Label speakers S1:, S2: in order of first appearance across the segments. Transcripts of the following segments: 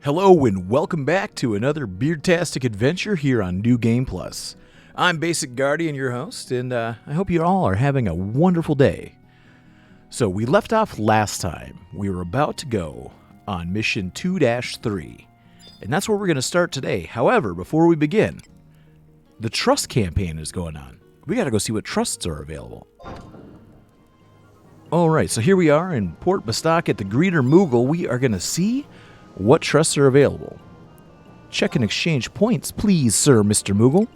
S1: Hello and welcome back to another Beardtastic adventure here on New Game Plus. I'm Basic Guardian, your host, and I hope you all are having a wonderful day. So we left off last time. We were about to go on mission 2-3, and that's where we're going to start today. However, before we begin, the trust campaign is going on. We got to go see what trusts are available. Alright, so here we are in Port Bastock at the Greeter Moogle. We are going to see what trusts are available. Check and exchange points, please, sir, Mr. Moogle.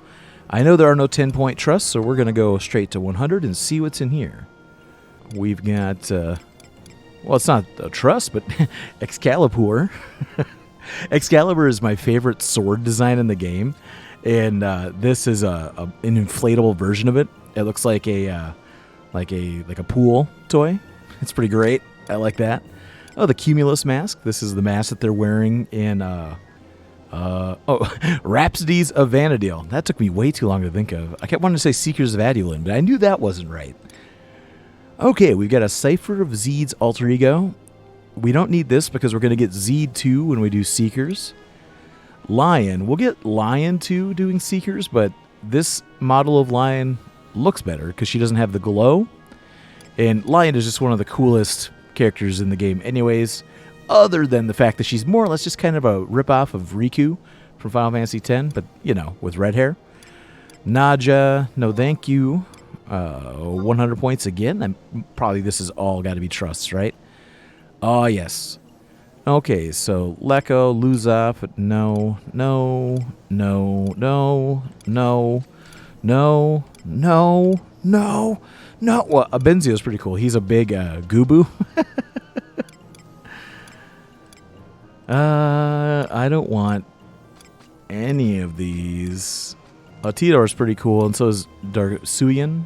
S1: I know there are no 10-point trusts, so we're going to go straight to 100 and see what's in here. We've got, well, it's not a trust, but Excalibur. Excalibur is my favorite sword design in the game, and this is an inflatable version of it. It looks like a pool toy. It's pretty great. I like that. Oh, the Cumulus Mask. This is the mask that they're wearing in, Rhapsodies of Vanadil. That took me way too long to think of. I kept wanting to say Seekers of Adulin, but I knew that wasn't right. Okay, we've got a Cipher of Zeed's alter ego. We don't need this because we're going to get Zeed 2 when we do Seekers. Lion. We'll get Lion 2 doing Seekers, but this model of Lion looks better because she doesn't have the glow. And Lion is just one of the coolest characters in the game anyways, other than the fact that she's more or less just kind of a ripoff of Riku from Final Fantasy X, but, you know, with red hair. Naja, no thank you. 100 points again. Probably this is all got to be trusts, right? Oh, yes. Okay, so Leko, Luzop, no. Well, Abenzio's pretty cool. He's a big Goobu. I don't want any of these. Tidor's pretty cool, and so is Darkulian.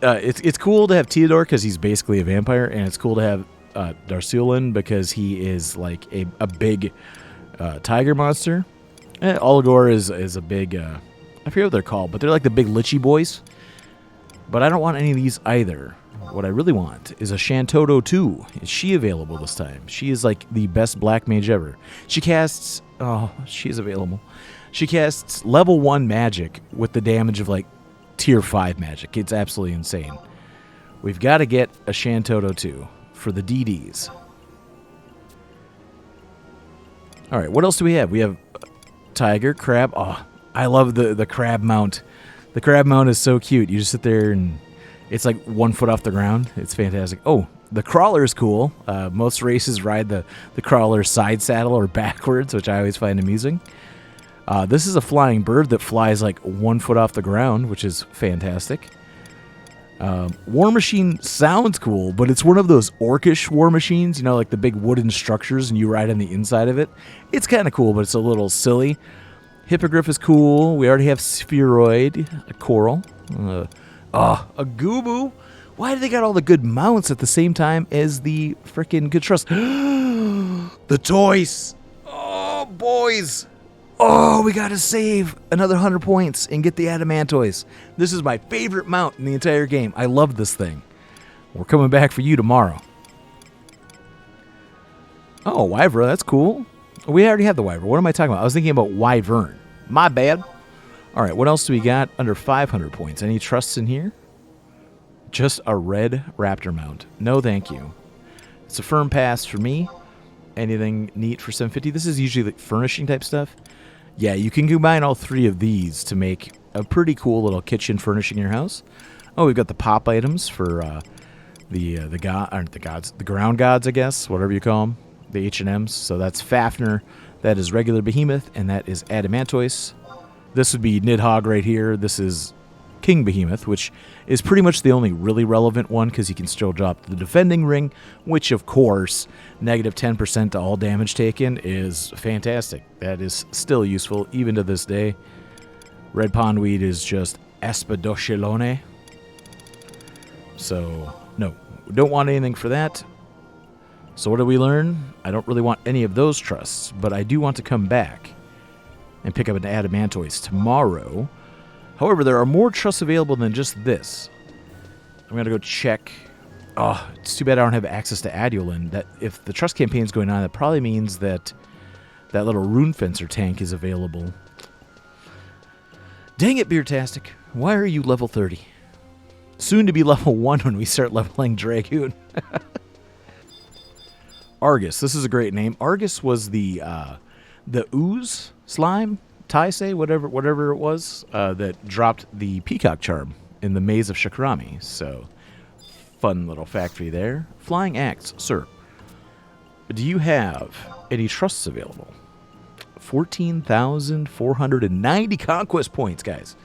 S1: It's cool to have Tidor because he's basically a vampire, and it's cool to have Darsulin because he is like a big tiger monster. Oligor is a big, I forget what they're called, but they're like the big lichy boys. But I don't want any of these either. What I really want is a Shantoto 2. Is she available this time? She is like the best black mage ever. She casts, she's available. She casts level 1 magic with the damage of like tier 5 magic. It's absolutely insane. We've got to get a Shantoto 2 for the DDs. Alright, what else do we have? We have Tiger, Crab. Oh, I love the Crab mount. The Crab mount is so cute. You just sit there and it's like 1 foot off the ground. It's fantastic. Oh, the Crawler is cool. Most races ride the Crawler side saddle or backwards, which I always find amusing. This is a flying bird that flies like 1 foot off the ground, which is fantastic. War Machine sounds cool, but it's one of those orcish war machines, you know, like the big wooden structures and you ride on the inside of it. It's kind of cool, but it's a little silly. Hippogriff is cool. We already have Spheroid, a Coral. A Goobu. Why do they got all the good mounts at the same time as the freaking good trust? The toys. Oh, boys. Oh, we got to save another 100 points and get the Adamantoise. This is my favorite mount in the entire game. I love this thing. We're coming back for you tomorrow. Oh, Wyvern, that's cool. We already have the Wyvern. What am I talking about? I was thinking about Wyvern. My bad. All right, what else do we got under 500 points? Any trusts in here? Just a red Raptor mount. No, thank you. It's a firm pass for me. Anything neat for 750? This is usually like furnishing type stuff. Yeah, you can combine all 3 of these to make a pretty cool little kitchen furnishing in your house. Oh, we've got the pop items for the ground gods, I guess, whatever you call them, the H&Ms. So that's Fafnir, that is regular Behemoth, and that is Adamantoise. This would be Nidhogg right here. This is King Behemoth, which is pretty much the only really relevant one because he can still drop the defending ring, which, of course, negative 10% to all damage taken is fantastic. That is still useful even to this day. Red Pondweed is just Espadochelone. So, no, we don't want anything for that. So what do we learn? I don't really want any of those trusts, but I do want to come back and pick up an Adamantoise tomorrow. However, there are more trusts available than just this. I'm going to go check. Oh, it's too bad I don't have access to Adulin. That if the trust campaign's going on, that probably means that that little rune fencer tank is available. Dang it, Beertastic. Why are you level 30? Soon to be level 1 when we start leveling Dragoon. Argus. This is a great name. Argus was the ooze slime, Taisei, whatever it was, that dropped the peacock charm in the maze of Shakrami. So, fun little factory there. Flying Axe, sir. Do you have any trusts available? 14,490 conquest points, guys.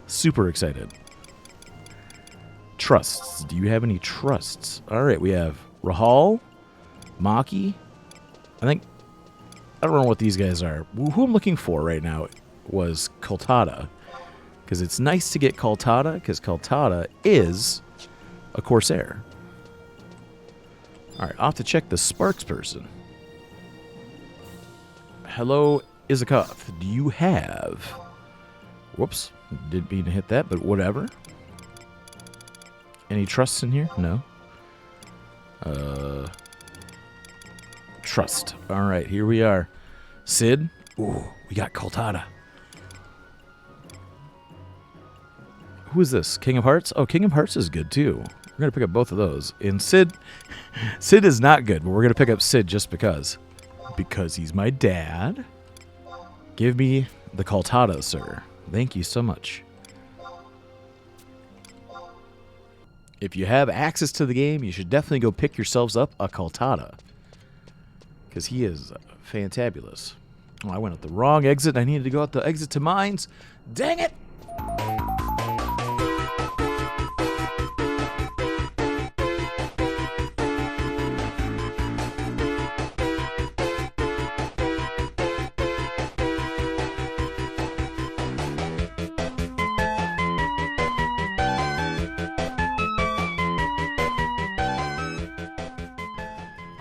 S1: Super excited. Trusts. Do you have any trusts? All right, we have Rahal, Maki. I don't know what these guys are. Who I'm looking for right now was Koltada. Because it's nice to get Koltada, because Koltada is a Corsair. All right, I'll have to check the Sparks person. Hello, Izakov. Do you have... Whoops. Didn't mean to hit that, but whatever. Any trusts in here? No. Trust. All right, here we are. Sid. Ooh, we got Koltada. Who is this? King of Hearts? Oh, King of Hearts is good, too. We're going to pick up both of those. And Sid is not good, but we're going to pick up Sid just because. Because he's my dad. Give me the Koltada, sir. Thank you so much. If you have access to the game, you should definitely go pick yourselves up a Koltada. Because he is fantabulous. Oh, I went out the wrong exit. I needed to go out the exit to mines. Dang it!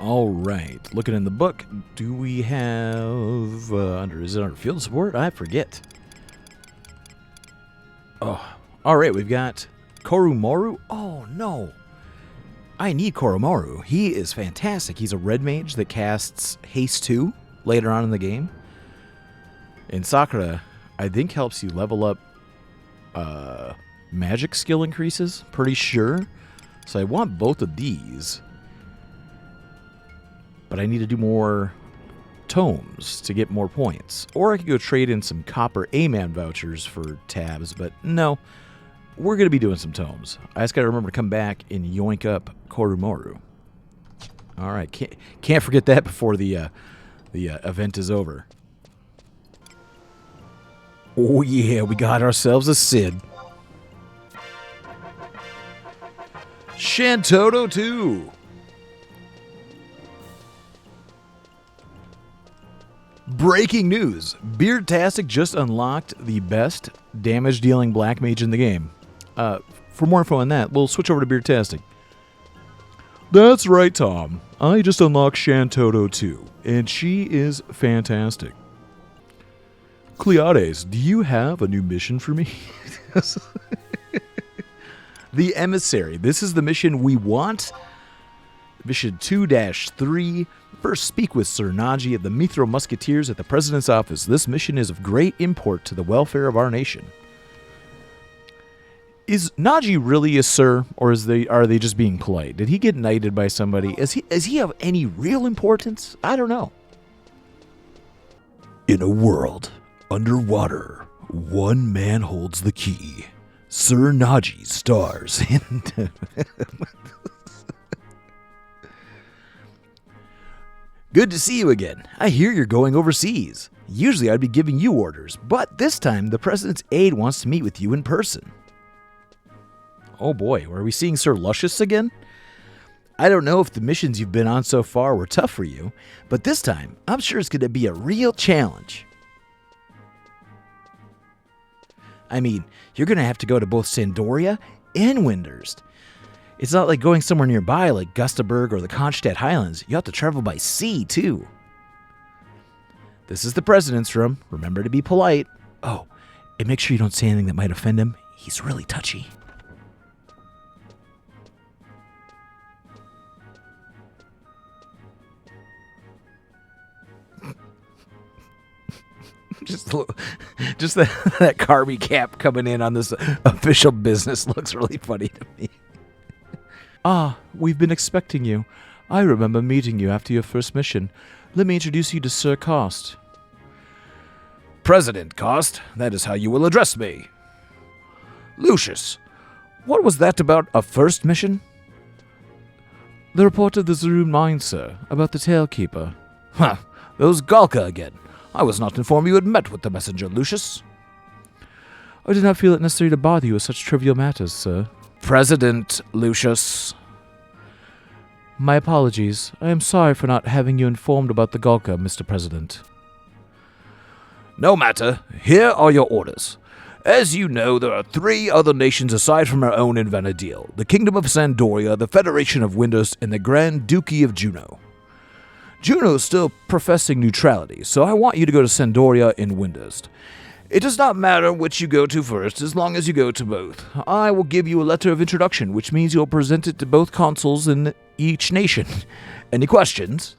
S1: All right, looking in the book, do we have is it under field support? I forget. Oh, all right, we've got Korumoru. Oh no, I need Korumoru. He is fantastic. He's a red mage that casts Haste 2 later on in the game. And Sakura, I think, helps you level up magic skill increases. Pretty sure. So I want both of these. But I need to do more tomes to get more points. Or I could go trade in some copper A-Man vouchers for tabs, but no. We're going to be doing some tomes. I just got to remember to come back and yoink up Korumoru. All right, can't forget that before the event is over. Oh yeah, we got ourselves a Sid. Shantoto 2. Breaking news. Beardtastic just unlocked the best damage-dealing black mage in the game. For more info on that, we'll switch over to Beardtastic. That's right, Tom. I just unlocked Shantoto 2, and she is fantastic. Cleades, do you have a new mission for me? The Emissary. This is the mission we want. Mission 2-3. First, speak with Sir Naji of the Mithro Musketeers at the President's office. This mission is of great import to the welfare of our nation. Is Naji really a sir, or are they just being polite? Did he get knighted by somebody? Is he of any real importance? I don't know. In a world underwater, one man holds the key. Sir Naji stars in... Good to see you again. I hear you're going overseas. Usually I'd be giving you orders, but this time the President's aide wants to meet with you in person. Oh boy, are we seeing Sir Luscious again? I don't know if the missions you've been on so far were tough for you, but this time I'm sure it's going to be a real challenge. I mean, you're going to have to go to both Sandoria and Windhurst. It's not like going somewhere nearby like Gustaberg or the Kronstadt Highlands. You have to travel by sea, too. This is the President's room. Remember to be polite. Oh, and make sure you don't say anything that might offend him. He's really touchy. just that Carby cap coming in on this official business looks really funny to me. Ah, we've been expecting you. I remember meeting you after your first mission. Let me introduce you to Sir Cost. President Cost, that is how you will address me. Lucius, what was that about a first mission? The report of the Zaroon mine, sir, about the Tailkeeper. Huh, those Galka again. I was not informed you had met with the messenger, Lucius. I did not feel it necessary to bother you with such trivial matters, sir. President Lucius. My apologies. I am sorry for not having you informed about the Galka, Mr. President. No matter. Here are your orders. As you know, there are 3 other nations aside from our own in Vanadil: the Kingdom of Sandoria, the Federation of Windhurst, and the Grand Duchy of Juno. Juno is still professing neutrality, so I want you to go to Sandoria in Windhurst. It does not matter which you go to first, as long as you go to both. I will give you a letter of introduction, which means you'll present it to both consuls in each nation. Any questions?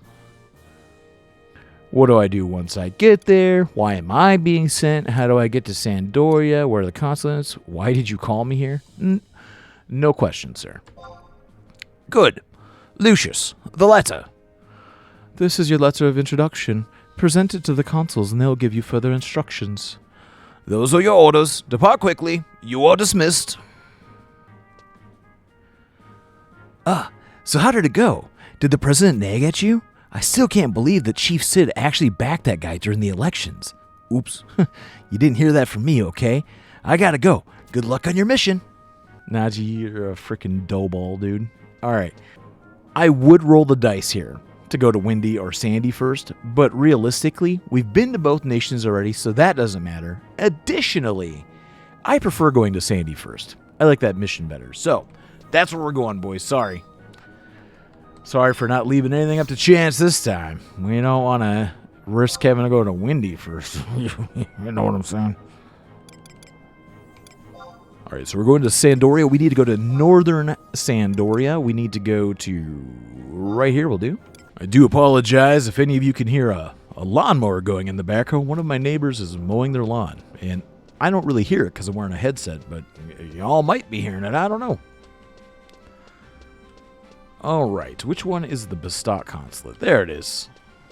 S1: What do I do once I get there? Why am I being sent? How do I get to Sandoria? Where are the consulates? Why did you call me here? No questions, sir. Good. Lucius, the letter. This is your letter of introduction. Present it to the consuls and they'll give you further instructions. Those are your orders. Depart quickly. You are dismissed. So how did it go? Did the president nag at you? I still can't believe that Chief Sid actually backed that guy during the elections. Oops. You didn't hear that from me, okay? I gotta go. Good luck on your mission. Najee, you're a freaking doughball, dude. Alright. I would roll the dice here to go to Windy or Sandy first, but realistically, we've been to both nations already, so that doesn't matter. Additionally, I prefer going to Sandy first. I like that mission better. So, that's where we're going, boys. Sorry for not leaving anything up to chance this time. We don't want to risk having to go to Windy first. You know what I'm saying? Alright, so we're going to Sandoria. We need to go to northern Sandoria. We need to go to right here will do. I do apologize if any of you can hear a lawnmower going in the background. One of my neighbors is mowing their lawn, and I don't really hear it because I'm wearing a headset, but y'all might be hearing it. I don't know. Alright, which one is the Bastok Consulate? There it is.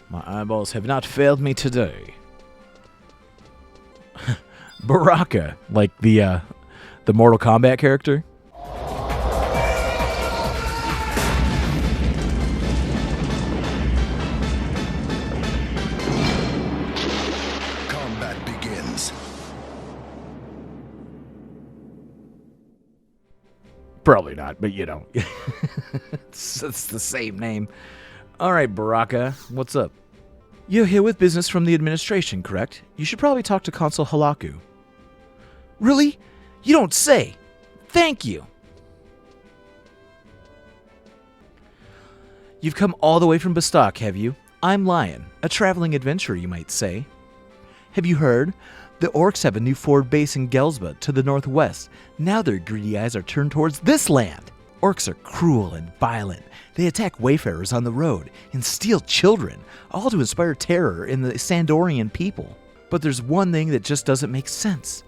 S1: My eyeballs have not failed me today. Baraka, like the Mortal Kombat character.
S2: Combat begins.
S1: Probably not, but you know. it's the same name. Alright, Baraka, what's up? You're here with business from the administration, correct? You should probably talk to Consul Halaku. Really? You don't say. Thank you. You've come all the way from Bastok, have you? I'm Lion, a traveling adventurer, you might say. Have you heard? The orcs have a new forward base in Gelzburg to the northwest. Now their greedy eyes are turned towards this land. Orcs are cruel and violent. They attack wayfarers on the road and steal children, all to inspire terror in the Sandorian people. But there's one thing that just doesn't make sense.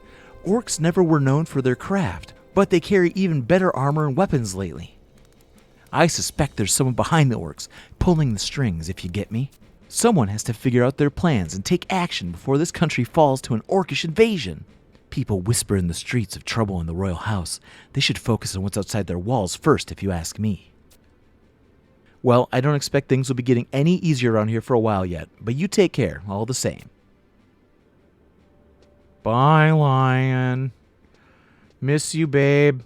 S1: Orcs never were known for their craft, but they carry even better armor and weapons lately. I suspect there's someone behind the orcs, pulling the strings, if you get me. Someone has to figure out their plans and take action before this country falls to an orcish invasion. People whisper in the streets of trouble in the royal house. They should focus on what's outside their walls first, if you ask me. Well, I don't expect things will be getting any easier around here for a while yet, but you take care, all the same. Bye, Lion. Miss you, babe.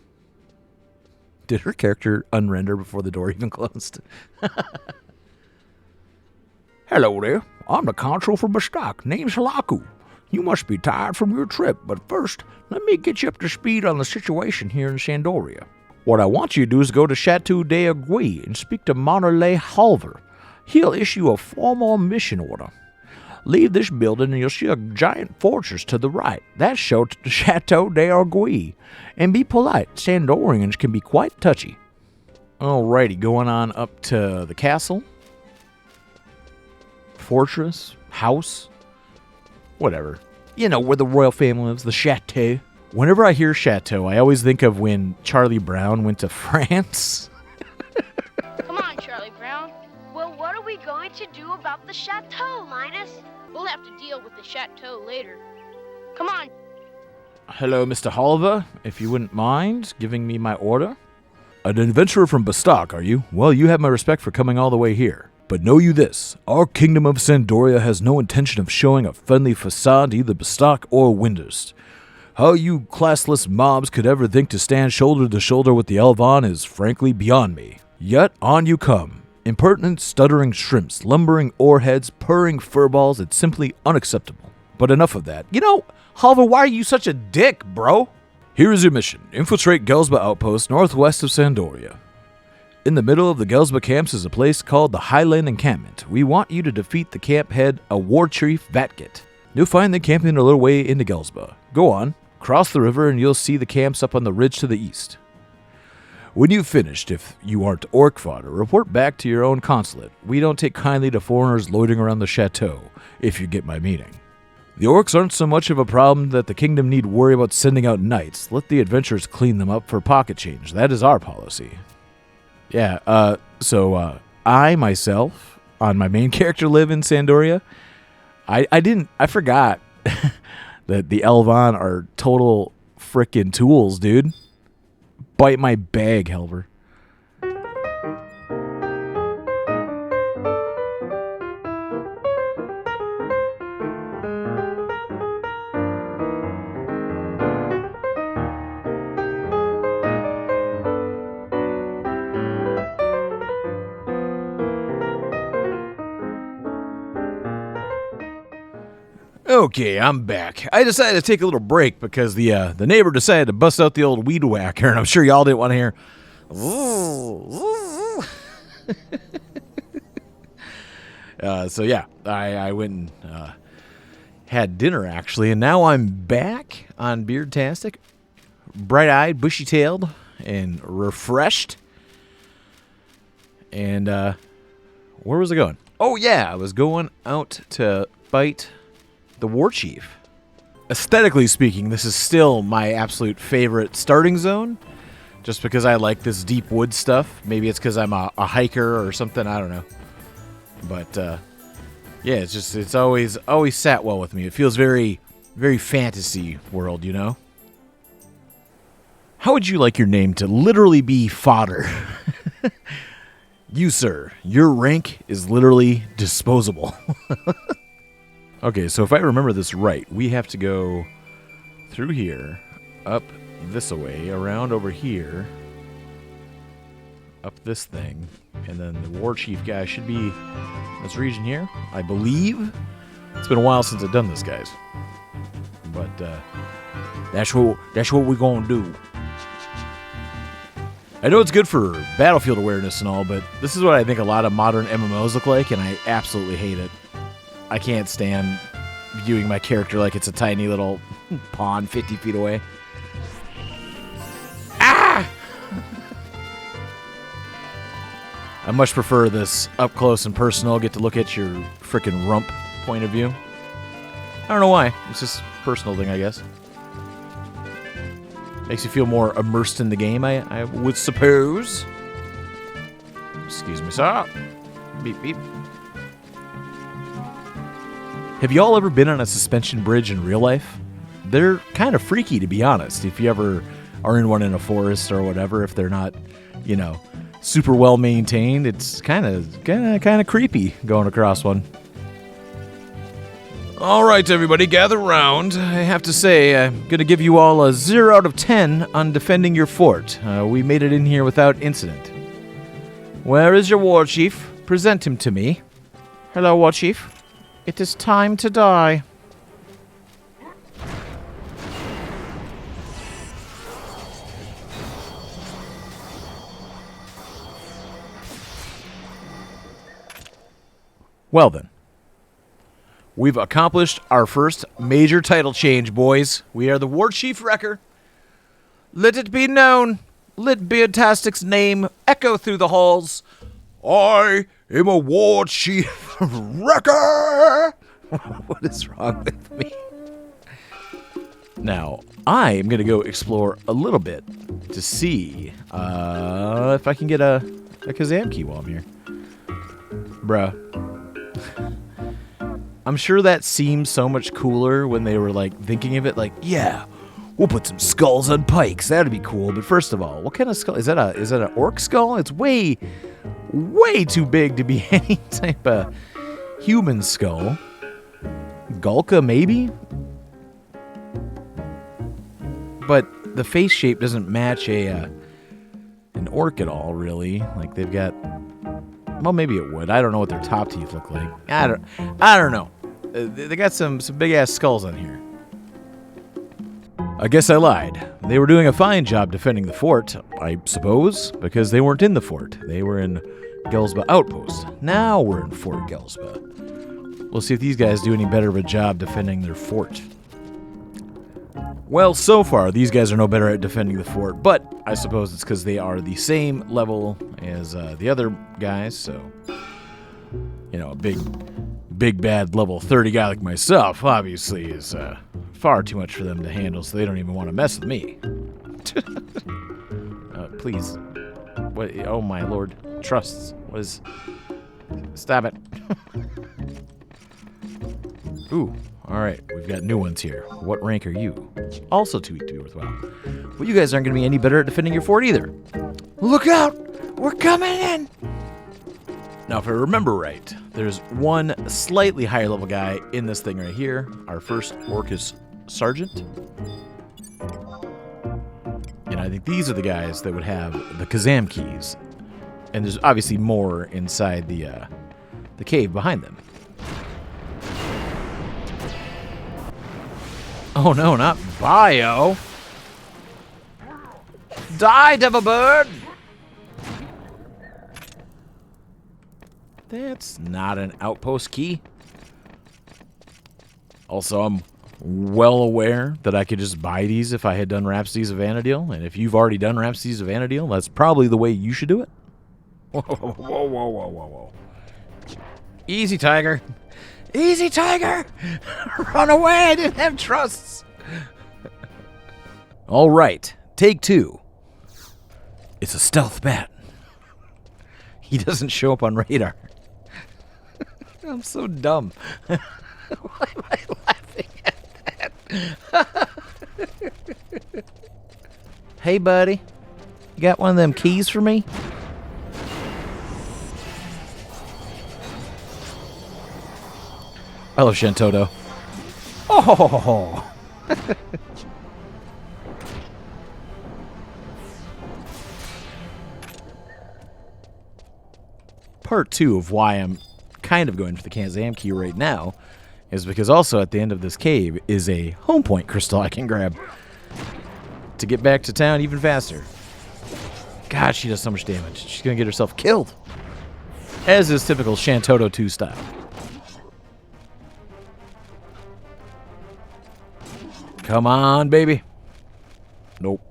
S1: Did her character unrender before the door even closed? Hello there. I'm the consul from Bastok. Name's Halaku. You must be tired from your trip, but first, let me get you up to speed on the situation here in Sandoria. What I want you to do is go to Chateau de Aiguille and speak to Monterley Halver. He'll issue a formal mission order. Leave this building and you'll see a giant fortress to the right. That's Chateau de Aiguille. And be polite. Sandorians can be quite touchy. Alrighty, going on up to the castle. Fortress. House. Whatever. You know, where the royal family lives, the chateau. Whenever I hear chateau, I always think of when Charlie Brown went to France.
S2: Come on, Charlie Brown.
S3: Well, what are we going to do about the chateau, Linus?
S2: We'll have to deal with the chateau later. Come on.
S1: Hello, Mr. Oliver. If you wouldn't mind giving me my order. An adventurer from Bastok, are you? Well, you have my respect for coming all the way here. But know you this, our kingdom of Sandoria has no intention of showing a friendly facade to either Bastok or Windhurst. How you classless mobs could ever think to stand shoulder to shoulder with the Elvan is frankly beyond me. Yet on you come. Impertinent, stuttering shrimps, lumbering oarheads, purring furballs, it's simply unacceptable. But enough of that. You know, Oliver, why are you such a dick, bro? Here is your mission. Infiltrate Gelzburg Outpost northwest of Sandoria. In the middle of the Gelzburg camps is a place called the Highland Encampment. We want you to defeat the camp head, a warchief Vatgit. You'll find the camping a little way into Gelzburg. Go on, cross the river and you'll see the camps up on the ridge to the east. When you've finished, if you aren't orc fodder, report back to your own consulate. We don't take kindly to foreigners loitering around the chateau, if you get my meaning. The orcs aren't so much of a problem that the kingdom need worry about sending out knights. Let the adventurers clean them up for pocket change. That is our policy. Yeah, so I, myself, on my main character live in Sandoria. I forgot that the Elvan are total frickin' tools, dude. Bite my bag, Helver. Okay, I'm back. I decided to take a little break because the neighbor decided to bust out the old weed whacker, and I'm sure y'all didn't want to hear. So yeah, I went and had dinner actually, and now I'm back on Beardtastic, bright-eyed, bushy-tailed, and refreshed. And where was I going? Oh yeah, I was going out to fight the warchief. Aesthetically speaking, this is still my absolute favorite starting zone, just because I like this deep wood stuff. Maybe it's because I'm a hiker or something, I don't know. But yeah, it's always sat well with me. It feels very, very fantasy world, you know? How would you like your name to literally be fodder? You, sir, your rank is literally disposable. Okay, so if I remember this right, we have to go through here, up this way, around over here, up this thing, and then the warchief guy should be in this region here, I believe. It's been a while since I've done this, guys. But that's what we're gonna do. I know it's good for battlefield awareness and all, but this is what I think a lot of modern MMOs look like, and I absolutely hate it. I can't stand viewing my character like it's a tiny little pawn 50 feet away. Ah! I much prefer this up close and personal, get to look at your frickin' rump point of view. I don't know why. It's just a personal thing, I guess. Makes you feel more immersed in the game, I would suppose. Excuse me, sir. Beep, beep. Have y'all ever been on a suspension bridge in real life? They're kind of freaky, to be honest. If you ever are in one in a forest or whatever, if they're not, you know, super well maintained, it's kind of creepy going across one. All right, everybody, gather round. I have to say, I'm going to give you all a 0 out of 10 on defending your fort. We made it in here without incident. Where is your warchief? Present him to me. Hello, warchief. It is time to die. Well then. We've accomplished our first major title change, boys. We are the Warchief Wrecker. Let it be known. Let Beardtastic's name echo through the halls. I am a Warchief Wrecker. What is wrong with me? Now, I am going to go explore a little bit to see if I can get a Kazam key while I'm here. Bruh. I'm sure that seems so much cooler when they were, like, thinking of it like, yeah, we'll put some skulls on pikes. That'd be cool. But first of all, what kind of skull? Is that an orc skull? It's way too big to be any type of human skull. Gulka, maybe? But the face shape doesn't match an orc at all, really. Like, they've got... Well, maybe it would. I don't know what their top teeth look like. I don't know. They got some big-ass skulls on here. I guess I lied. They were doing a fine job defending the fort, I suppose, because they weren't in the fort. They were in Gelzburg Outpost. Now we're in Fort Gelzburg. We'll see if these guys do any better of a job defending their fort. Well, so far, these guys are no better at defending the fort, but I suppose it's because they are the same level as the other guys, so... You know, a big bad level 30 guy like myself, obviously, is far too much for them to handle, so they don't even want to mess with me. Please. What? Oh, my lord. Trusts. What is... Stop it. Ooh. Alright, we've got new ones here. What rank are you? Also too weak to be worthwhile. Well, you guys aren't going to be any better at defending your fort either. Look out! We're coming in! Now, if I remember right, there's one slightly higher level guy in this thing right here. Our first Orcus Sergeant. And I think these are the guys that would have the Kazam keys. And there's obviously more inside the cave behind them. Oh no, not Bio. Die, Devil Bird! That's not an outpost key. Also, I'm well aware that I could just buy these if I had done Rhapsodies of Vana'diel. And if you've already done Rhapsodies of Vana'diel, that's probably the way you should do it. Whoa, whoa, whoa, whoa, whoa, whoa, whoa. Easy, Tiger. Easy, Tiger! Run away! I didn't have trusts! All right, take 2. It's a stealth bat. He doesn't show up on radar. I'm so dumb. Why am I laughing at that? Hey, buddy. You got one of them keys for me? I love Shantoto. Oh! Part 2 of why I'm kind of going for the Kazam key right now is because also at the end of this cave is a home point crystal I can grab to get back to town even faster. God, she does so much damage. She's going to get herself killed. As is typical Shantoto 2 style. Come on, baby. Nope.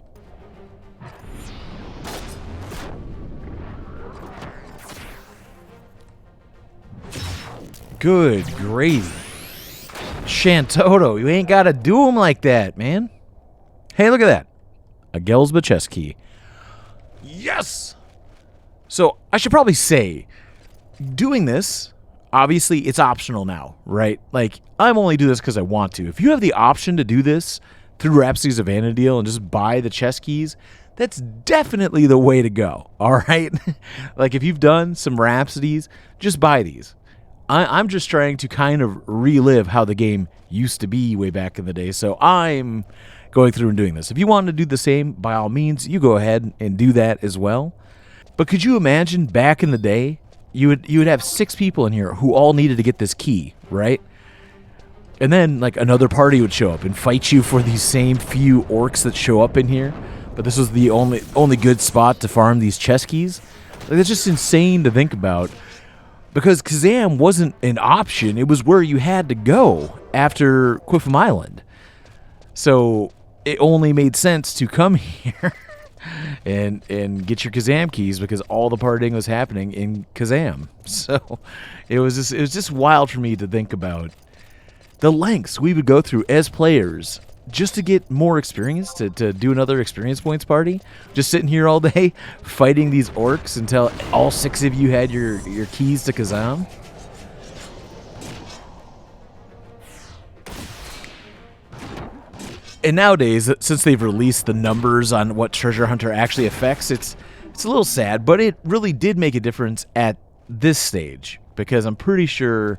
S1: Good gravy. Shantoto, you ain't got to do them like that, man. Hey, look at that. A Gelzburg chest key. Yes! So, I should probably say, doing this, obviously, it's optional now, right? Like, I'm only doing this because I want to. If you have the option to do this through Rhapsodies of Vana'diel and just buy the chest keys, that's definitely the way to go, all right? Like, if you've done some Rhapsodies, just buy these. I'm just trying to kind of relive how the game used to be way back in the day, so I'm going through and doing this. If you want to do the same, by all means, you go ahead and do that as well. But could you imagine back in the day, you would have 6 people in here who all needed to get this key, right? And then, like, another party would show up and fight you for these same few orcs that show up in here. But this was the only good spot to farm these chest keys. Like, that's just insane to think about. Because Kazam wasn't an option. It was where you had to go after Quiffam Island. So it only made sense to come here and get your Kazam keys because all the partying was happening in Kazam. So it was just wild for me to think about the lengths we would go through as players just to get more experience, to do another experience points party. Just sitting here all day fighting these orcs until all 6 of you had your keys to Kazam. And nowadays, since they've released the numbers on what Treasure Hunter actually affects, it's a little sad, but it really did make a difference at this stage, because I'm pretty sure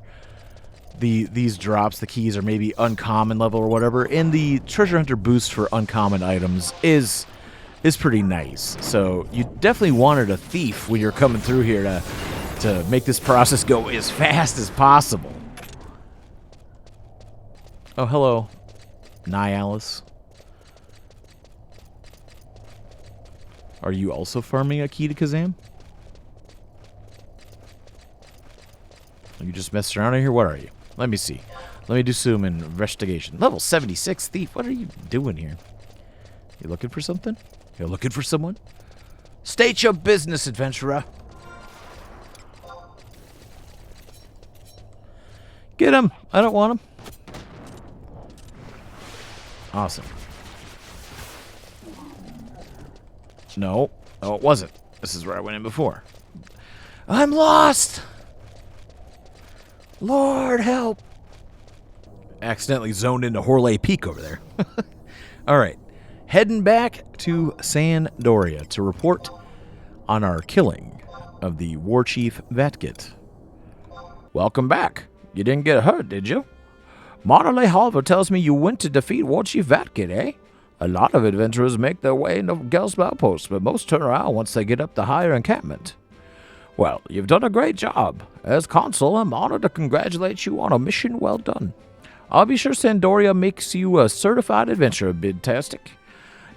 S1: these drops, the keys, are maybe uncommon level or whatever, and the Treasure Hunter boost for uncommon items is pretty nice. So you definitely wanted a thief when you're coming through here to make this process go as fast as possible. Oh, hello, Alice. Are you also farming a key to Kazam? Are you just messing around in here? What are you? Let me see. Let me do some investigation. Level 76 thief. What are you doing here? You looking for something? You looking for someone? State your business, adventurer. Get him. I don't want him. Awesome. No. Oh, it wasn't. This is where I went in before. I'm lost! Lord, help! Accidentally zoned into Horley Peak over there. Alright. Heading back to Sandoria to report on our killing of the warchief Vatkit. Welcome back. You didn't get hurt, did you? Monterley Halver tells me you went to defeat warchief Vatkit, eh? A lot of adventurers make their way into Gelzburg Outpost, but most turn around once they get up the higher encampment. Well, you've done a great job. As consul, I'm honored to congratulate you on a mission well done. I'll be sure Sandoria makes you a certified adventurer, bidtastic.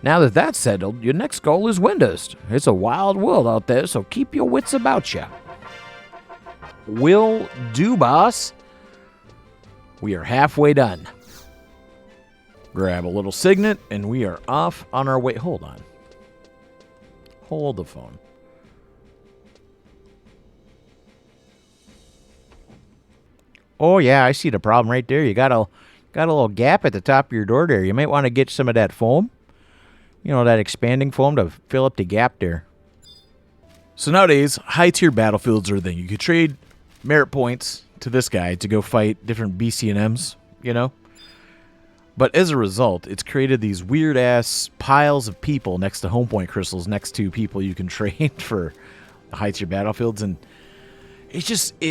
S1: Now that that's settled, your next goal is Windhurst. It's a wild world out there, so keep your wits about you. Will do, boss. We are halfway done. Grab a little signet, and we are off on our way. Hold on. Hold the phone. Oh, yeah, I see the problem right there. You got a little gap at the top of your door there. You might want to get some of that foam. You know, that expanding foam to fill up the gap there. So nowadays, high-tier battlefields are a thing. You could trade merit points to this guy to go fight different BC&Ms, you know? But as a result, it's created these weird-ass piles of people next to home point crystals next to people you can trade for high-tier battlefields, and it's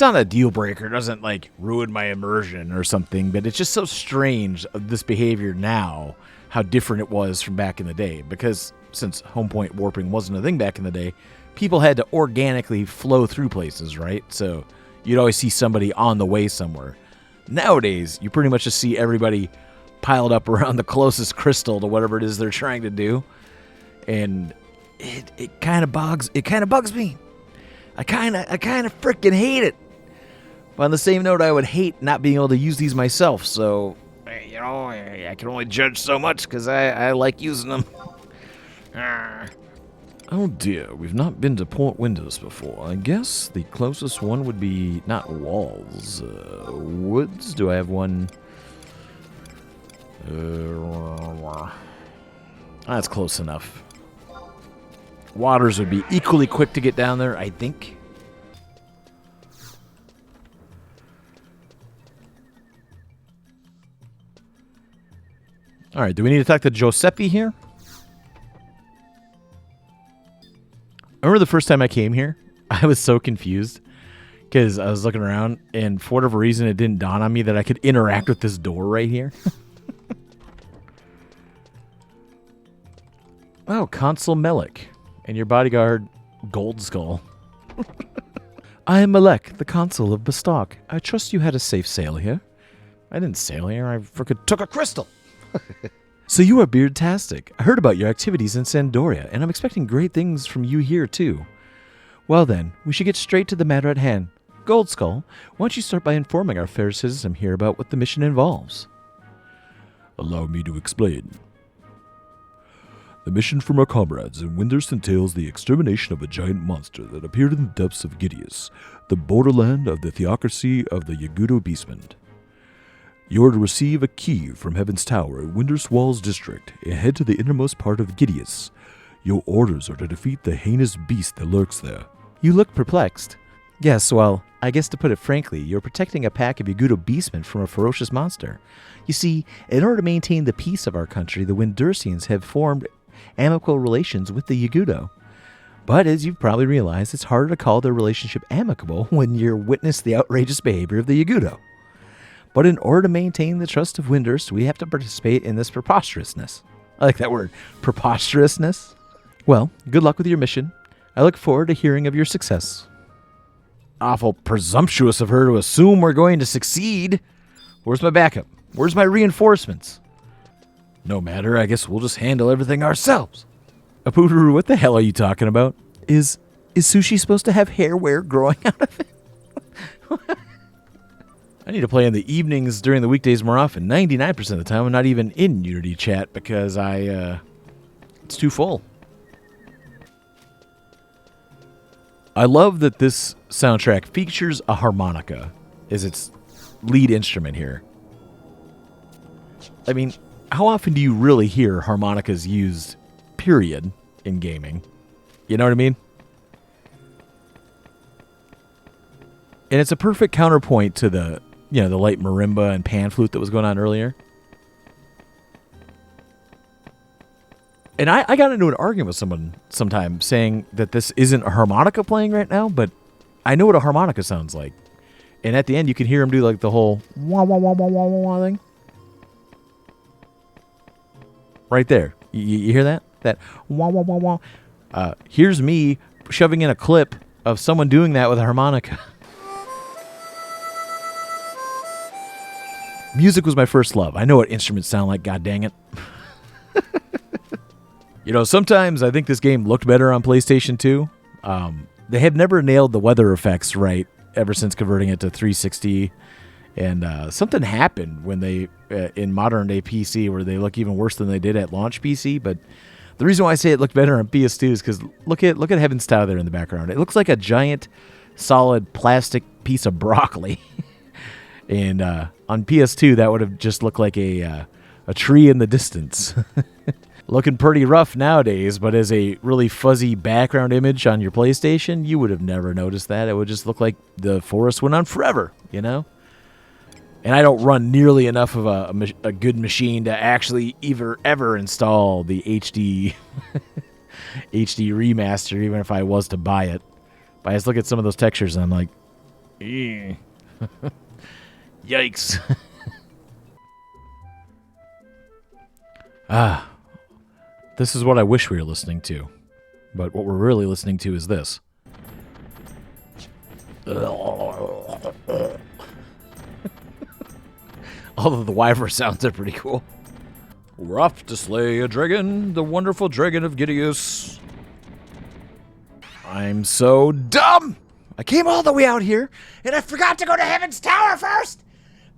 S1: not a deal breaker. It doesn't, like, ruin my immersion or something, but it's just so strange, this behavior now, how different it was from back in the day. Because since home point warping wasn't a thing back in the day, people had to organically flow through places, right? So you'd always see somebody on the way somewhere. Nowadays, you pretty much just see everybody piled up around the closest crystal to whatever it is they're trying to do. And it kind of bugs me. I kind of freaking hate it. But on the same note, I would hate not being able to use these myself. So, you know, I can only judge so much because I like using them. Oh dear, we've not been to Port Windhurst before. I guess the closest one would be not walls, woods. Do I have one? That's close enough. Waters would be equally quick to get down there, I think. All right, do we need to talk to Giuseppe here? I remember the first time I came here, I was so confused because I was looking around, and for whatever reason, it didn't dawn on me that I could interact with this door right here. Oh, Consul Melik and your bodyguard, Gold Skull. I am Melek, the consul of Bastok. I trust you had a safe sail here. I didn't sail here. I freaking took a crystal. So you are beardtastic. I heard about your activities in Sandoria, and I'm expecting great things from you here, too. Well then, we should get straight to the matter at hand. Gold Skull, why don't you start by informing our fair citizen here about what the mission involves? Allow me to explain. The mission from our comrades in Windhurst entails the extermination of a giant monster that appeared in the depths of Gideus, the borderland of the theocracy of the Yagudo Beastmen. You are to receive a key from Heaven's Tower in Windurst Walls District and head to the innermost part of Gideus. Your orders are to defeat the heinous beast that lurks there. You look perplexed. Yes, well, I guess to put it frankly, you're protecting a pack of Yagudo beastmen from a ferocious monster. You see, in order to maintain the peace of our country, the Windursians have formed amicable relations with the Yagudo. But as you've probably realized, it's harder to call their relationship amicable when you're witness the outrageous behavior of the Yagudo. But in order to maintain the trust of Windurst, we have to participate in this preposterousness. I like that word, preposterousness. Well, good luck with your mission. I look forward to hearing of your success. Awful presumptuous of her to assume we're going to succeed. Where's my backup? Where's my reinforcements? No matter, I guess we'll just handle everything ourselves. Apuduru, what the hell are you talking about? Is Sushi supposed to have hair growing out of it? I need to play in the evenings during the weekdays more often. 99% of the time, I'm not even in Unity chat because it's too full. I love that this soundtrack features a harmonica as its lead instrument here. I mean, how often do you really hear harmonicas used, period, in gaming? You know what I mean? And it's a perfect counterpoint to the light marimba and pan flute that was going on earlier. And I got into an argument with someone sometime saying that this isn't a harmonica playing right now, but I know what a harmonica sounds like. And at the end, you can hear him do like the whole wah wah wah wah wah wah thing. Right there. You hear that? That wah wah wah wah. Here's me shoving in a clip of someone doing that with a harmonica. Music was my first love. I know what instruments sound like, god dang it. Sometimes I think this game looked better on PlayStation 2. They have never nailed the weather effects right ever since converting it to 360. And something happened when they, in modern day PC, where they look even worse than they did at launch PC. But the reason why I say it looked better on PS2 is because look at Heaven's Tower there in the background. It looks like a giant, solid plastic piece of broccoli. And on PS2, that would have just looked like a tree in the distance. Looking pretty rough nowadays, but as a really fuzzy background image on your PlayStation, you would have never noticed that. It would just look like the forest went on forever, And I don't run nearly enough of a good machine to actually ever install the HD HD remaster, even if I was to buy it. But I just look at some of those textures and I'm like, yikes. This is what I wish we were listening to. But what we're really listening to is this. Although the wyvern sounds are pretty cool. We're off to slay a dragon, the wonderful dragon of Gideus. I'm so dumb! I came all the way out here, and I forgot to go to Heaven's Tower first!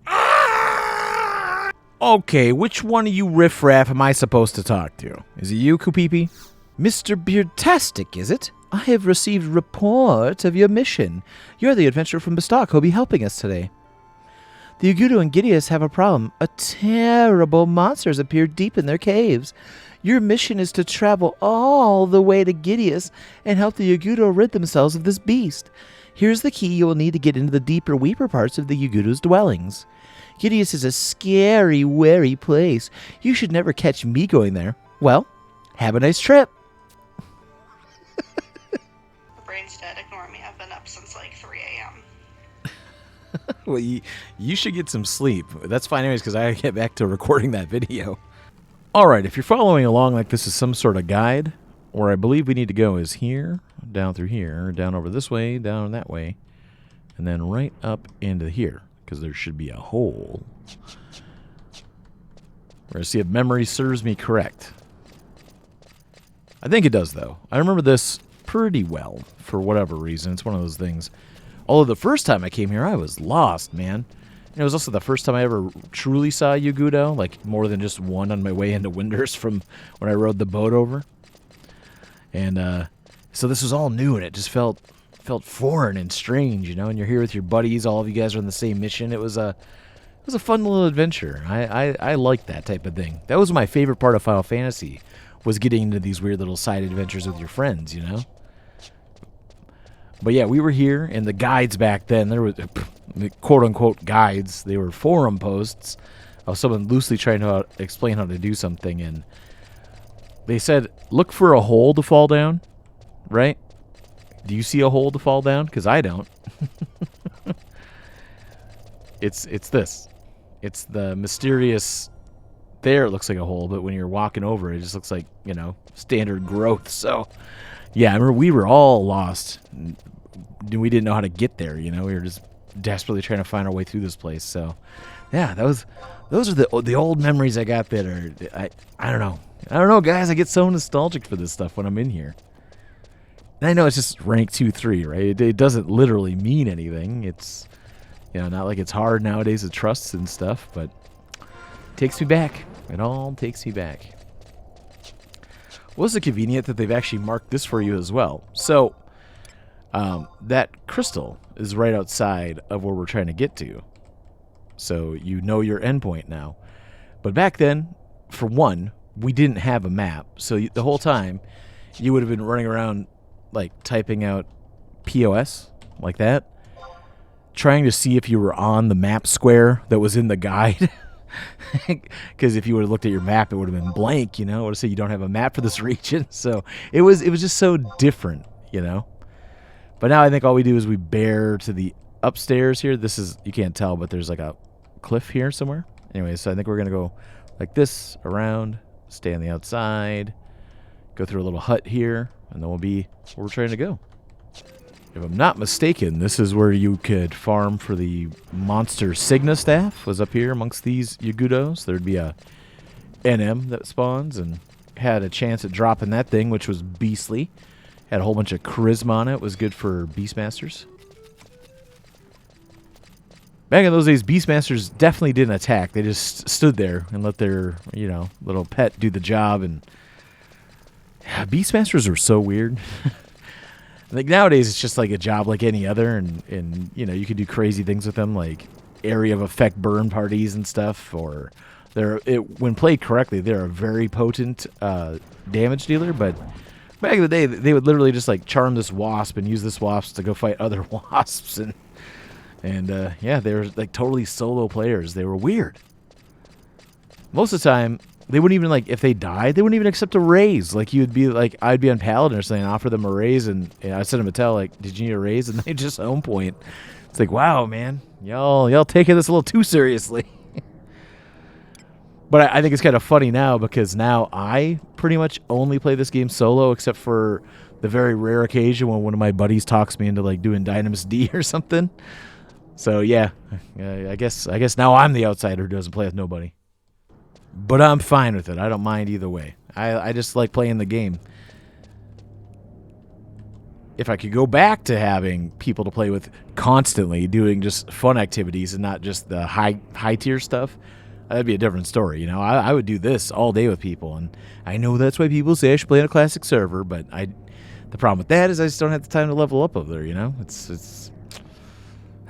S1: Ah! Okay, which one of you riffraff am I supposed to talk to? Is it you, Kupipi? Mr. Beardtastic, is it? I have received report of your mission. You're the adventurer from Bestock who'll be helping us today. The Yagudo and Gideus have a problem. A terrible monster has appeared deep in their caves. Your mission is to travel all the way to Gideus and help the Yagudo rid themselves of this beast. Here's the key you will need to get into the deeper weeper parts of the Yagudo's dwellings. Gideus is a scary, wary place. You should never catch me going there. Well, have a nice trip.
S4: Brain's dead. Ignore me. I've been up since like 3 a.m.
S1: Well, you should get some sleep. That's fine anyways, because I get back to recording that video. Alright, if you're following along like this is some sort of guide, where I believe we need to go is here, down through here, down over this way, down that way, and then right up into here, because there should be a hole. We're going to see if memory serves me correct. I think it does, though. I remember this pretty well, for whatever reason. It's one of those things. Although the first time I came here, I was lost, man. And it was also the first time I ever truly saw Yagudo, like more than just one on my way into Windurst from when I rode the boat over. And so this was all new, and it just felt foreign and strange, and you're here with your buddies. All of you guys are on the same mission. It was was a fun little adventure. I liked that type of thing. That was my favorite part of Final Fantasy, was getting into these weird little side adventures with your friends, you know? But yeah, we were here, and the guides back then, there was quote-unquote guides. They were forum posts of someone loosely trying to explain how to do something, and they said, look for a hole to fall down, right? Do you see a hole to fall down? Because I don't. It's this. It's the mysterious... There it looks like a hole, but when you're walking over, it just looks like, you know, standard growth. So, yeah, I remember we were all lost. We didn't know how to get there, you know? We were just desperately trying to find our way through this place. So, yeah, those are the old memories I got that are... I don't know. I don't know, guys. I get so nostalgic for this stuff when I'm in here. And I know it's just rank 2-3, right? It doesn't literally mean anything. It's, you know, not like it's hard nowadays to trust and stuff, but it takes me back. It all takes me back. Was it convenient that they've actually marked this for you as well? So, that crystal is right outside of where we're trying to get to. So, you know your endpoint now. But back then, for one, we didn't have a map. So, the whole time, you would have been running around, like, typing out POS, like that, trying to see if you were on the map square that was in the guide. Because if you would have looked at your map, it would have been blank, you know. It would have said you don't have a map for this region. So it was just so different, you know. But now I think all we do is we bear to the upstairs here. This is, you can't tell, but there's like a cliff here somewhere. Anyway, so I think we're going to go like this, around, stay on the outside, go through a little hut here, and then we'll be where we're trying to go. If I'm not mistaken, this is where you could farm for the monster Signa staff, was up here amongst these Yagudos. There'd be a NM that spawns, and had a chance at dropping that thing, which was beastly. Had a whole bunch of charisma on it. Was good for Beastmasters. Back in those days, Beastmasters definitely didn't attack. They just stood there and let their, you know, little pet do the job. And yeah, Beastmasters were so weird. Like nowadays, it's just like a job like any other, and you know, you can do crazy things with them, like area of effect burn parties and stuff. Or when played correctly, they're a very potent damage dealer. But back in the day, they would literally just like charm this wasp and use this wasp to go fight other wasps, and yeah, they were like totally solo players. They were weird. Most of the time, they wouldn't even, like, if they died, they wouldn't even accept a raise. Like, you'd be, like, I'd be on Paladin or something and offer them a raise, and I'd send them a tell, like, did you need a raise? And they just home point. It's like, wow, man. Y'all taking this a little too seriously. But I think it's kind of funny now, because now I pretty much only play this game solo, except for the very rare occasion when one of my buddies talks me into, like, doing Dynamis D or something. So, yeah, I guess now I'm the outsider who doesn't play with nobody. But I'm fine with it. I don't mind either way. I just like playing the game. If I could go back to having people to play with constantly, doing just fun activities and not just the high tier stuff, that'd be a different story. You know, I would do this all day with people, and I know that's why people say I should play on a classic server. But the problem with that is I just don't have the time to level up over there. You know, it's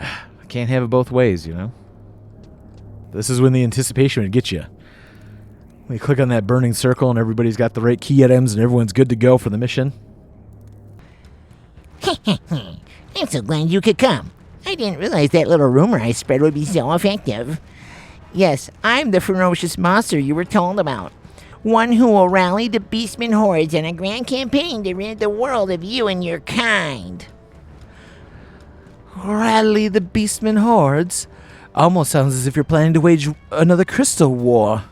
S1: I can't have it both ways. You know, this is when the anticipation would get you. We click on that burning circle and everybody's got the right key items and everyone's good to go for the mission.
S5: I'm so glad you could come. I didn't realize that little rumor I spread would be so effective. Yes, I'm the ferocious monster you were told about. One who will rally the beastmen hordes in a grand campaign to rid the world of you and your kind.
S1: Rally the beastmen hordes? Almost sounds as if you're planning to wage another crystal war.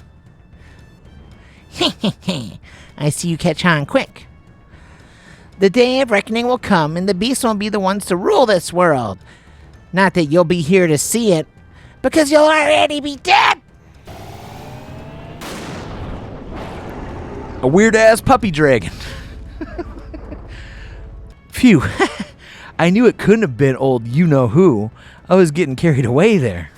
S5: I see you catch on quick. The day of reckoning will come, and the beasts will be the ones to rule this world. Not that you'll be here to see it, because you'll already be dead!
S1: A weird-ass puppy dragon. Phew. I knew it couldn't have been old you-know-who. I was getting carried away there.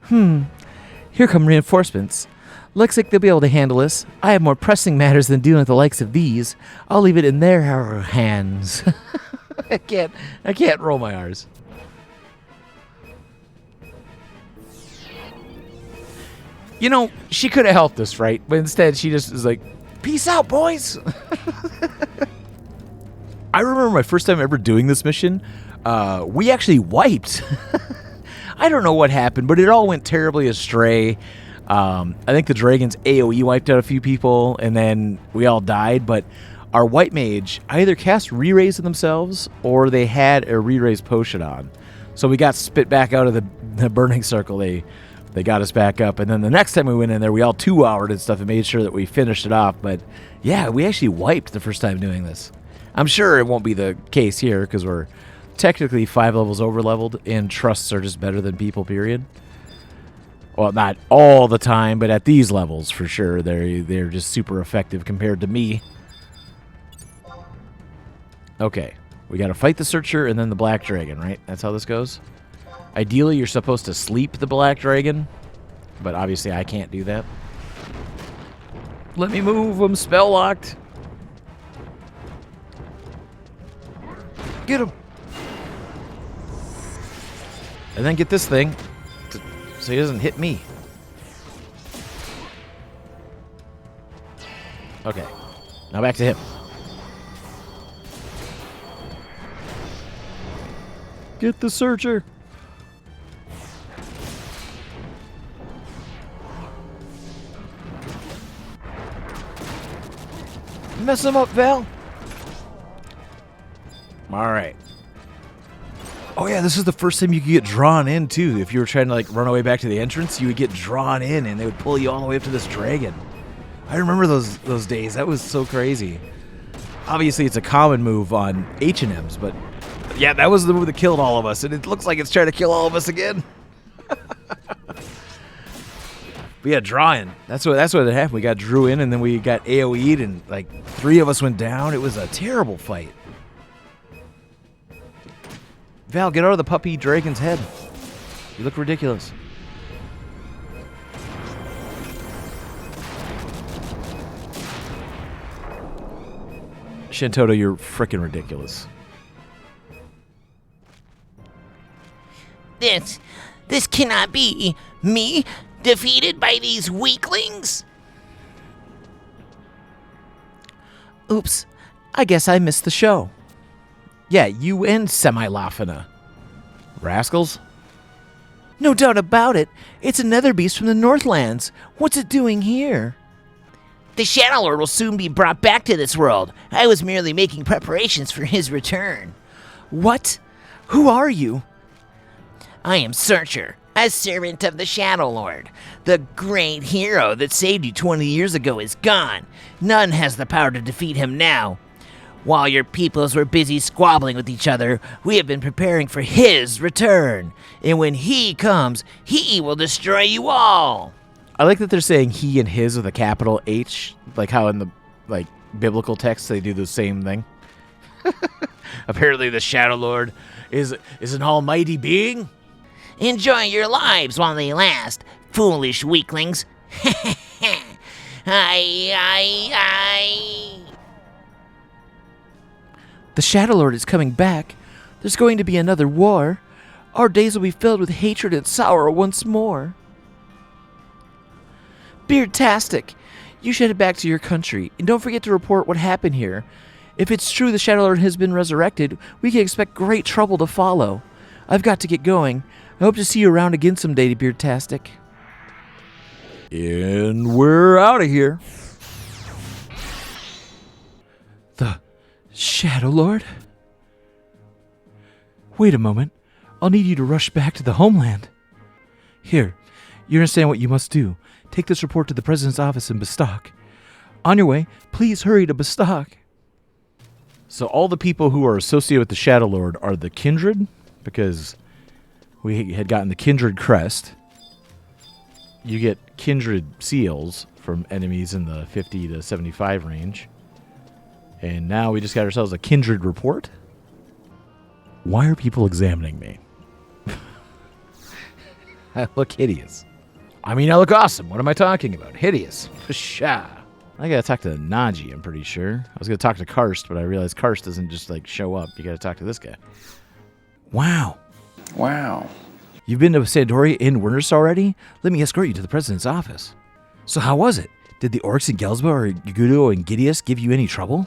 S1: Here come reinforcements. Looks like they'll be able to handle this. I have more pressing matters than dealing with the likes of these. I'll leave it in their hands. I can't roll my R's. You know, she could have helped us, right? But instead, she just is like, peace out, boys. I remember my first time ever doing this mission. We actually wiped. I don't know what happened, but it all went terribly astray. I think the dragons AoE wiped out a few people, and then we all died. But our white mage either cast re-raise of themselves, or they had a re-raise potion on. So we got spit back out of the burning circle. They got us back up, and then the next time we went in there, we all 2-houred and stuff and made sure that we finished it off. But yeah, we actually wiped the first time doing this. I'm sure it won't be the case here because we're technically 5 levels over leveled, and trusts are just better than people, period. Well, not all the time, but at these levels for sure, they're just super effective compared to me. Okay, we got to fight the Searcher and then the Black Dragon, right? That's how this goes. Ideally, you're supposed to sleep the Black Dragon, but obviously I can't do that. Let me move. I'm spell locked. Get him. And then get this thing so he doesn't hit me. Okay. Now back to him. Get the Searcher. Mess him up, Val. All right. Oh, yeah, this is the first time you could get drawn in, too. If you were trying to, like, run away back to the entrance, you would get drawn in, and they would pull you all the way up to this dragon. I remember those days. That was so crazy. Obviously, it's a common move on H&Ms, but, yeah, that was the move that killed all of us, and it looks like it's trying to kill all of us again. But yeah, drawing. That's what happened. We got drew in, and then we got AoE'd, and, like, 3 of us went down. It was a terrible fight. Val, get out of the puppy dragon's head. You look ridiculous. Shintoto, you're frickin' ridiculous.
S5: This cannot be. Me defeated by these weaklings?
S1: Oops. I guess I missed the show. Yeah, you and Semi-Lafina. Rascals? No doubt about it. It's another beast from the Northlands. What's it doing here?
S5: The Shadow Lord will soon be brought back to this world. I was merely making preparations for his return.
S1: What? Who are you?
S5: I am Searcher, a servant of the Shadow Lord. The great hero that saved you 20 years ago is gone. None has the power to defeat him now. While your peoples were busy squabbling with each other, we have been preparing for his return. And when he comes, he will destroy you all.
S1: I like that they're saying he and his with a capital H, like how in the biblical texts they do the same thing. Apparently the Shadow Lord is an almighty being.
S5: Enjoy your lives while they last, foolish weaklings.
S1: The Shadow Lord is coming back. There's going to be another war. Our days will be filled with hatred and sorrow once more. Beardtastic, you should head back to your country, and don't forget to report what happened here. If it's true the Shadow Lord has been resurrected, we can expect great trouble to follow. I've got to get going. I hope to see you around again someday, Beardtastic. And we're out of here. The Shadow Lord? Wait a moment. I'll need you to rush back to the homeland. Here, you understand what you must do. Take this report to the President's office in Bastok. On your way, please hurry to Bastok. So all the people who are associated with the Shadow Lord are the Kindred, because we had gotten the Kindred crest. You get Kindred seals from enemies in the 50 to 75 range. And now we just got ourselves a Kindred report. Why are people examining me? I look hideous. I mean, I look awesome. What am I talking about? Hideous. Pshaw. I gotta talk to Naji, I'm pretty sure. I was gonna talk to Karst, but I realized Karst doesn't just, show up. You gotta talk to this guy. Wow.
S6: Wow.
S1: You've been to Sandoria in Winters already? Let me escort you to the president's office. So how was it? Did the orcs in Gelzburg or Gudo and Gideus give you any trouble?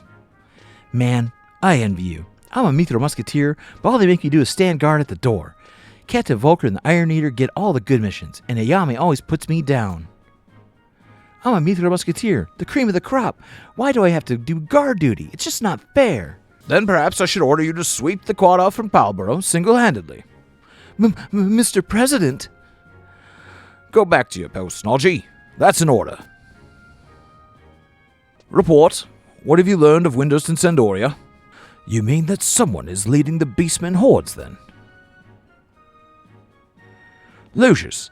S1: Man, I envy you. I'm a Mithra Musketeer, but all they make me do is stand guard at the door. Captain Volker and the Iron Eater get all the good missions, and Ayame always puts me down. I'm a Mithra Musketeer, the cream of the crop. Why do I have to do guard duty? It's just not fair. Then perhaps I should order you to sweep the quad off from Palborough single-handedly. Mr. President? Go back to your post, Nalji. That's an order. Report. What have you learned of Windows and Sandoria? You mean that someone is leading the Beastmen hordes, then? Lucius,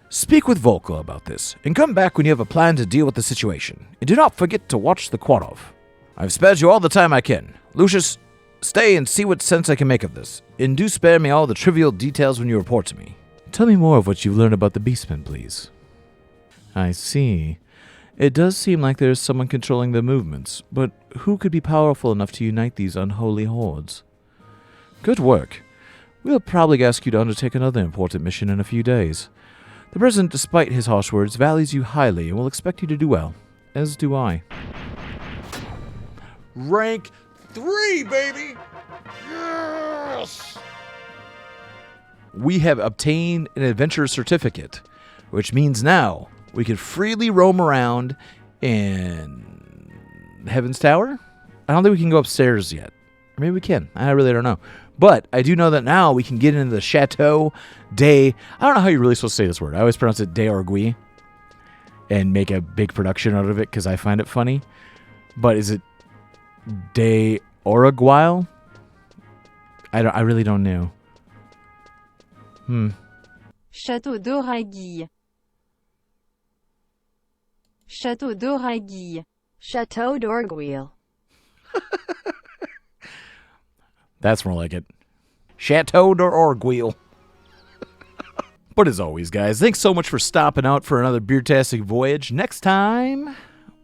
S1: speak with Volker about this, and come back when you have a plan to deal with the situation. And do not forget to watch the Quadov. I've spared you all the time I can. Lucius, stay and see what sense I can make of this. And do spare me all the trivial details when you report to me. Tell me more of what you've learned about the Beastmen, please. I see. It does seem like there is someone controlling their movements, but who could be powerful enough to unite these unholy hordes? Good work. We'll probably ask you to undertake another important mission in a few days. The President, despite his harsh words, values you highly and will expect you to do well, as do I. Rank 3, baby! Yes! We have obtained an adventure certificate, which means now we can freely roam around in Heaven's Tower. I don't think we can go upstairs yet. Or maybe we can. I really don't know. But I do know that now we can get into the Chateau de... I don't know how you're really supposed to say this word. I always pronounce it de Orgui and make a big production out of it because I find it funny. But is it de Oraguile? I really don't know.
S6: Château d'Oragui. Château d'Oragui.
S3: Chateau d'Orgueil.
S1: That's more like it. Chateau d'Orgueil. But as always, guys, thanks so much for stopping out for another beer-tastic voyage. Next time,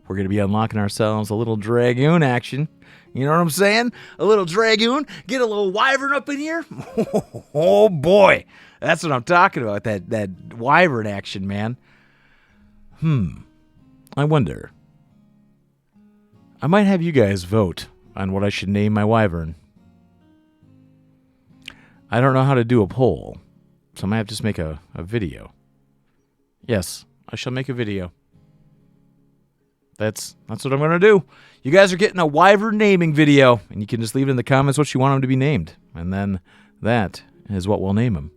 S1: we're going to be unlocking ourselves a little Dragoon action. You know what I'm saying? A little Dragoon. Get a little Wyvern up in here. Oh, boy. That's what I'm talking about, that Wyvern action, man. I wonder. I might have you guys vote on what I should name my Wyvern. I don't know how to do a poll, so I might have to just make a video. Yes, I shall make a video. That's what I'm going to do. You guys are getting a Wyvern naming video, and you can just leave it in the comments what you want them to be named. And then that is what we'll name them.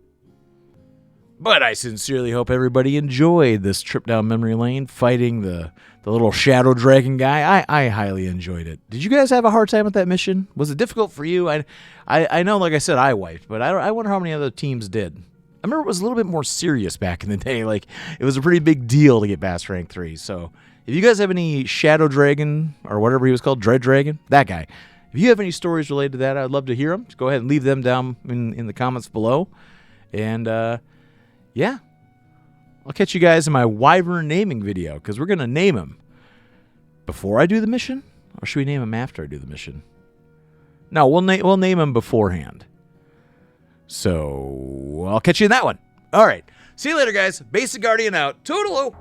S1: But I sincerely hope everybody enjoyed this trip down memory lane, fighting the little shadow dragon guy. I highly enjoyed it. Did you guys have a hard time with that mission? Was it difficult for you? I know, like I said, I wiped, but I wonder how many other teams did. I remember it was a little bit more serious back in the day. Like, it was a pretty big deal to get past rank 3. So if you guys have any shadow dragon, or whatever he was called, dread dragon, that guy, if you have any stories related to that, I'd love to hear them. Just go ahead and leave them down in the comments below. And, yeah, I'll catch you guys in my Wyvern naming video, because we're going to name him before I do the mission, or should we name him after I do the mission? No, we'll name him beforehand. So, I'll catch you in that one. All right, see you later, guys. Basic Guardian out. Toodaloo!